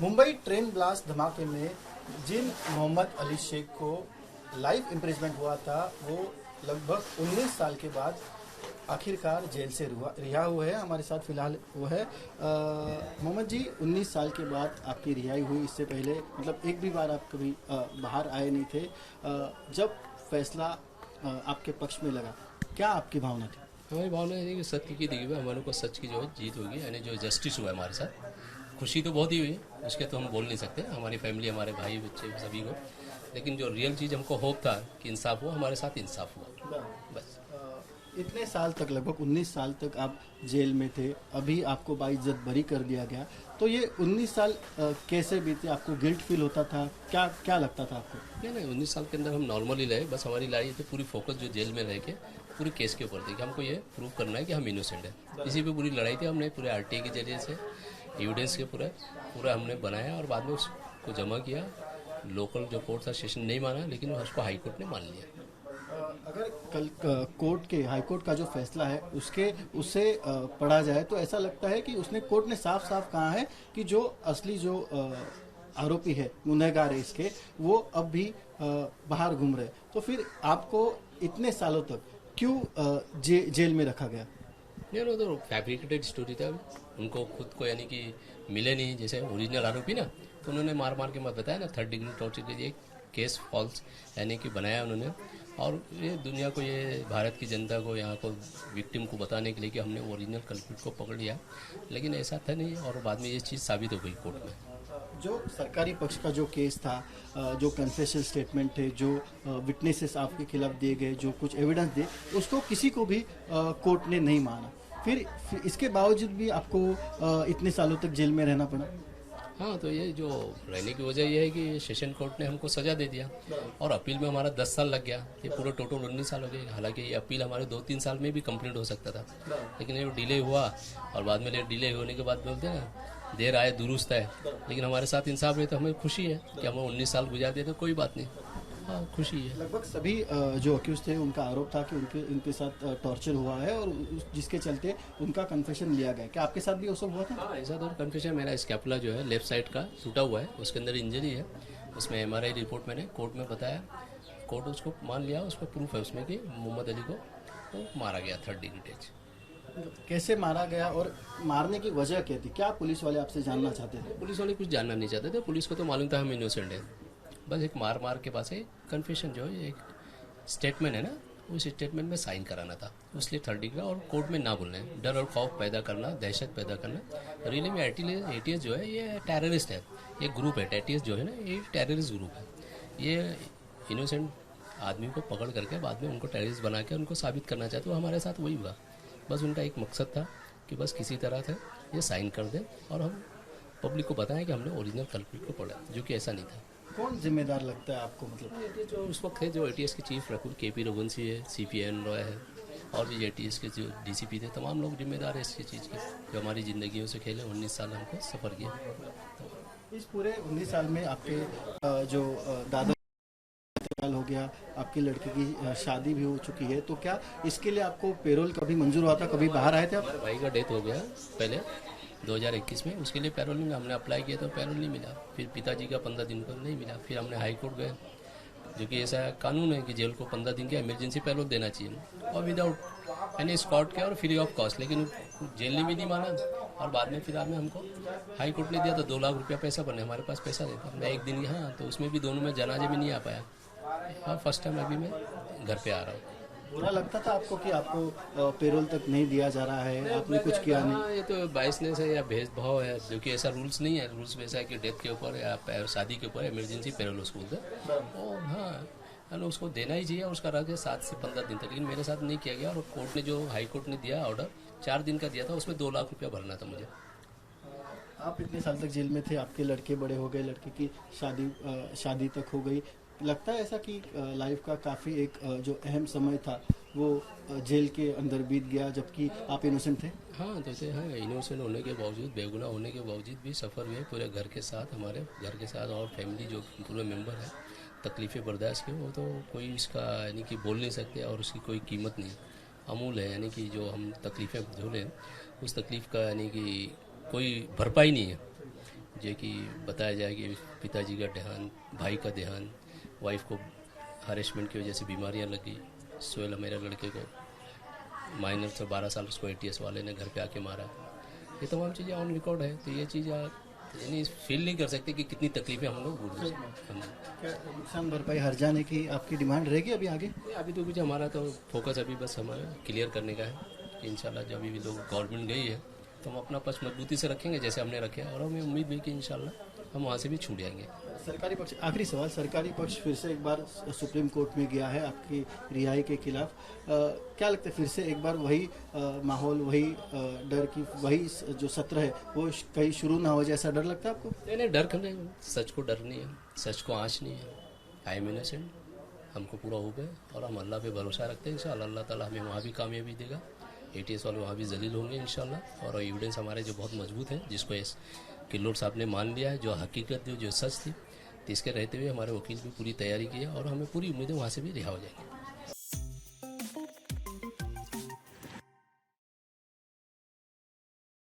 Mumbai train blast धमाके में जिन मोहम्मद अली शेख को लाइफ इम्प्रिजमेंट हुआ था वो लगभग 19 साल के बाद आखिरकार जेल से रिहा हुए हैं। हमारे साथ फिलहाल वो है मोहम्मद जी। 19 साल के बाद आपकी रिहाई हुई। इससे पहले मतलब एक भी बार आप कभी बाहर आए नहीं थे। जब फैसला आपके पक्ष में लगा, क्या आपकी भावना थी? हमारी भावना है कि सत्य की देखिए हमारे को सच की जो है जीत होगी, यानी जो जस्टिस हुआ है हमारे साथ। खुशी तो बहुत ही हुई, उसके तो हम बोल नहीं सकते, हमारी फैमिली, हमारे भाई बच्चे सभी को। लेकिन जो रियल चीज़ हमको होप था कि इंसाफ हुआ, हमारे साथ इंसाफ हुआ बस। इतने साल तक, लगभग 19 साल तक आप जेल में थे, अभी आपको बाइज्जत बरी कर दिया गया, तो ये 19 साल कैसे बीते? आपको गिल्ट फील होता था? क्या क्या लगता था आपको? नहीं, 19 साल के अंदर हम नॉर्मली रहे। बस हमारी लड़ाई थी पूरी फोकस जो जेल में रह के पूरी केस के ऊपर थी कि हमको ये प्रूव करना है कि हम इनोसेंट है। इसी पे पूरी लड़ाई थी। हमने पूरे आरटीआई के जरिए से एविडेंस के पूरा हमने बनाया और बाद में उसको जमा किया। लोकल जो कोर्ट था सेशन नहीं माना, लेकिन उसको हाई कोर्ट ने मान लिया। अगर कल कोर्ट के हाई कोर्ट का जो फैसला है उससे पढ़ा जाए तो ऐसा लगता है कि कोर्ट ने साफ साफ कहा है कि जो असली जो आरोपी है, गुनहगार है इसके, वो अब भी बाहर घूम रहे। तो फिर आपको इतने सालों तक क्यों जेल में रखा गया? नहीं, वो तो फैब्रिकेटेड स्टोरी था। उनको खुद को यानी कि मिले नहीं जैसे ओरिजिनल आरोपी ना, तो उन्होंने मार मार के मैं बताया ना 3rd डिग्री टॉर्चर के लिए केस फॉल्स यानी कि बनाया उन्होंने। और ये दुनिया को, ये भारत की जनता को, यहाँ को, विक्टिम को बताने के लिए कि हमने ओरिजिनल कल्प्रिट को पकड़ लिया, लेकिन ऐसा था नहीं। और बाद में ये चीज़ साबित हो गई कोर्ट में। जो सरकारी पक्ष का जो केस था, जो कन्फेशन स्टेटमेंट थे, जो विटनेसेस आपके खिलाफ दिए गए, जो कुछ एविडेंस दिए, उसको किसी को भी कोर्ट ने नहीं माना। फिर इसके बावजूद भी आपको इतने सालों तक जेल में रहना पड़ा। हाँ, तो ये जो रहने की वजह यह है कि सेशन कोर्ट ने हमको सज़ा दे दिया और अपील में हमारा 10 साल लग गया। ये पूरे टोटल 19 साल हो गए। हालांकि ये अपील हमारे 2-3 साल में भी कंप्लीट हो सकता था, लेकिन ये डिले हुआ। और बाद में डिले होने के बाद बोलते हैं ना, देर आए दुरुस्त है। लेकिन हमारे साथ इंसाफ है तो हमें खुशी है कि हम 19 साल गुजार देते, कोई बात नहीं। हाँ, खुशी है। लगभग सभी जो अक्यूज थे उनका आरोप था कि उनके साथ टॉर्चर हुआ है और जिसके चलते उनका कन्फेशन लिया गया। क्या आपके साथ भी वो सब हुआ था? हाँ, ऐसा तो कन्फेशन, मेरा स्कैपुला जो है लेफ्ट साइड का टूटा हुआ है, उसके अंदर इंजरी है। उसमें MRI रिपोर्ट मैंने कोर्ट में बताया, कोर्ट उसको मान लिया। उस पर प्रूफ है उसमें कि मोहम्मद अली को तो मारा गया 3rd डिग्री टच। कैसे मारा गया और मारने की वजह क्या थी? क्या पुलिस वाले आपसे जानना चाहते थे? पुलिस वाले कुछ जानना नहीं चाहते थे। पुलिस को तो मालूम था हम इनोसेंट है। बस एक मार के पास है कन्फेशन जो है, एक स्टेटमेंट है ना, उस स्टेटमेंट में साइन कराना था, इसलिए 3rd डिग्री। और कोर्ट में ना बोलना है, डर और खौफ पैदा करना, दहशत पैदा करना। रियली में ATS जो है ये टेररिस्ट है, ये ग्रुप है। ATS जो है ना, ये टेररिस्ट ग्रुप है। ये इनोसेंट आदमी को पकड़ करके बाद में उनको टेररिस्ट बना के उनको साबित करना चाहते। तो हमारे साथ वही हुआ। बस उनका एक मकसद था कि बस किसी तरह से ये साइन कर दें और हम पब्लिक को बताएं कि हमने ओरिजिनल कल्प्रिट को पकड़ा, जो कि ऐसा नहीं था। कौन जिम्मेदार लगता है आपको? मतलब जो उस वक्त है, जो ATS के चीफ रकुल KP रघुवंशी है, CPN रॉय है, और भी ATS के जो DCP थे, तमाम लोग जिम्मेदार है इसकी चीज़ के, जो हमारी ज़िंदगियों से खेले। 19 साल हमको सफ़र किया। इस पूरे 19 साल में आपके जो दादा इंतकाल हो गया, आपकी लड़की की शादी भी हो चुकी है, तो क्या इसके लिए आपको पेरोल कभी मंजूर हुआ था? कभी बाहर आए थे आप? भाई का डेथ हो गया पहले 2021 में, उसके लिए पैरोल नहीं मिला। हमने अप्लाई किया तो पैरोल नहीं मिला। फिर पिताजी का 15 दिन को नहीं मिला। फिर हमने हाई कोर्ट गए, जो कि ऐसा कानून है कि जेल को 15 दिन का इमरजेंसी पैरोल देना चाहिए और विदाउट यानी स्कॉट के और फ्री ऑफ कॉस्ट। लेकिन जेल ने भी नहीं माना। और बाद में फिर आपने हमको हाई कोर्ट ने दिया तो 2 लाख रुपया पैसा बने, हमारे पास पैसा देता। मैं एक दिन यहाँ, तो उसमें भी दोनों में जनाजे में नहीं आ पाया। और फर्स्ट टाइम अभी मैं घर पे आ रहा हूँ। बुरा लगता था आपको कि आपको पेरोल तक नहीं दिया जा रहा है, आपने कुछ किया नहीं? ये तो बाइसनेस है या भेदभाव है, जो कि ऐसा रूल्स नहीं है। रूल्स वैसा है कि डेथ के ऊपर या शादी के ऊपर इमरजेंसी पेरोल उसको बोलते हैं। और हाँ, उसको देना ही चाहिए। उसका रह गया 7 से 15 दिन तक, लेकिन मेरे साथ नहीं किया गया। और कोर्ट ने, जो हाई कोर्ट ने दिया ऑर्डर 4 दिन का दिया था, उसमें 2 लाख रुपया भरना था मुझे। आप इतने साल तक जेल में थे, आपके लड़के बड़े हो गए, लड़के की शादी तक हो गई। लगता है ऐसा कि लाइफ का काफ़ी एक जो अहम समय था वो जेल के अंदर बीत गया, जबकि आप इनोसेंट थे? हाँ, तो हाँ, इनोसेंट होने के बावजूद, बेगुनाह होने के बावजूद भी सफ़र हुए पूरे घर के साथ, हमारे घर के साथ और फैमिली जो पूरे मेंबर हैं। तकलीफ़ें बर्दाश्त की, वो तो कोई इसका यानी कि बोल नहीं सकते, और उसकी कोई कीमत नहीं। अमूल्य है, यानी कि जो हम तकलीफ़ें झेलें, उस तकलीफ़ का यानी कि कोई भरपाई नहीं है। जो कि बताया जाए कि पिताजी का देहांत, भाई का देहांत, वाइफ को हरेसमेंट की वजह से बीमारियां लगी, सोहेल मेरे लड़के को माइनर से 12 साल उसको ATS वाले ने घर पे आके मारा। ये तमाम चीज़ें ऑन रिकॉर्ड है, तो ये चीज़ आप यानी फील नहीं कर सकते कि कितनी तकलीफें हम लोग भूल गए। क्या नुकसान भरपाई हर जाने की आपकी डिमांड रहेगी अभी आगे? अभी तो कुछ हमारा तो फोकस अभी बस हमारा क्लियर करने का है कि इंशाल्लाह जब भी लोग गवर्नमेंट गई है तो हम अपना पक्ष मजबूती से रखेंगे जैसे हमने रखे, और हमें उम्मीद भी कि इंशाल्लाह हम वहाँ से भी छूट जाएंगे। सरकारी पक्ष, आखिरी सवाल, सरकारी पक्ष फिर से एक बार सुप्रीम कोर्ट में गया है आपकी रिहाई के खिलाफ। क्या लगता है फिर से एक बार वही माहौल, वही डर की, वही जो सत्र है वो कहीं शुरू ना हो जाए, ऐसा डर लगता है आपको? नहीं, डर क्यों नहीं, सच को डर नहीं है, सच को आँच नहीं है। आई एम इनोसेंट, हमको पूरा होप है और हम अल्लाह पे भरोसा रखते हैं। इंशाल्लाह अल्लाह ताला हमें वहाँ भी कामयाबी देगा, ATS वाले वहाँ भी जलील होंगे इंशाल्लाह। और एविडेंस हमारे जो बहुत मजबूत हैं, जिसको इस किल्लोर साहब ने मान लिया है, जो हकीकत थी, जो सच थी, तो इसके रहते हुए हमारे वकील भी पूरी तैयारी की है और हमें पूरी उम्मीद है वहाँ से भी रिहा हो जाएंगे।